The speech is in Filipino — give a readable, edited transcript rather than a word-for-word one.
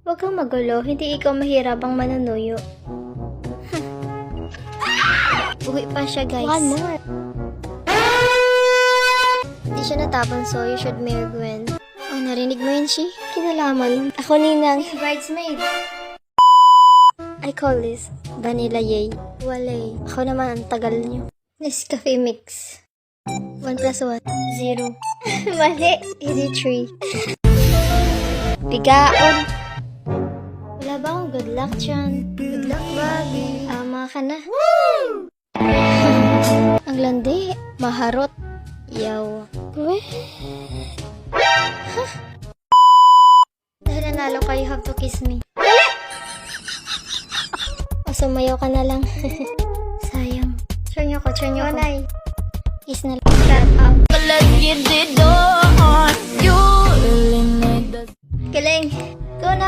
Huwag kang magulo, hindi ikaw mahirapang manunuyo. Uwi pa siya, guys. One more. Hindi siya natapon, so you should marry Gwen. Oh, narinig mo yun, Shi? Kinalaman. Ako, Ninang. Bridesmaid. I call this Vanilla Yay. Wale. Ako naman, ang tagal nyo. Nescafe Mix. 1 plus 1. 0. Mali. 83. Bigaon. Wala ba akong good luck dyan? Good luck, Bobby. Ama ka na. Ang landi. Maharot. Yaw. Dahil nanalo ka, you have to kiss me. O, sumayaw ka na lang. Sayang. Try nyo ko. Kiss na lang. Shut up. Galing. Go na.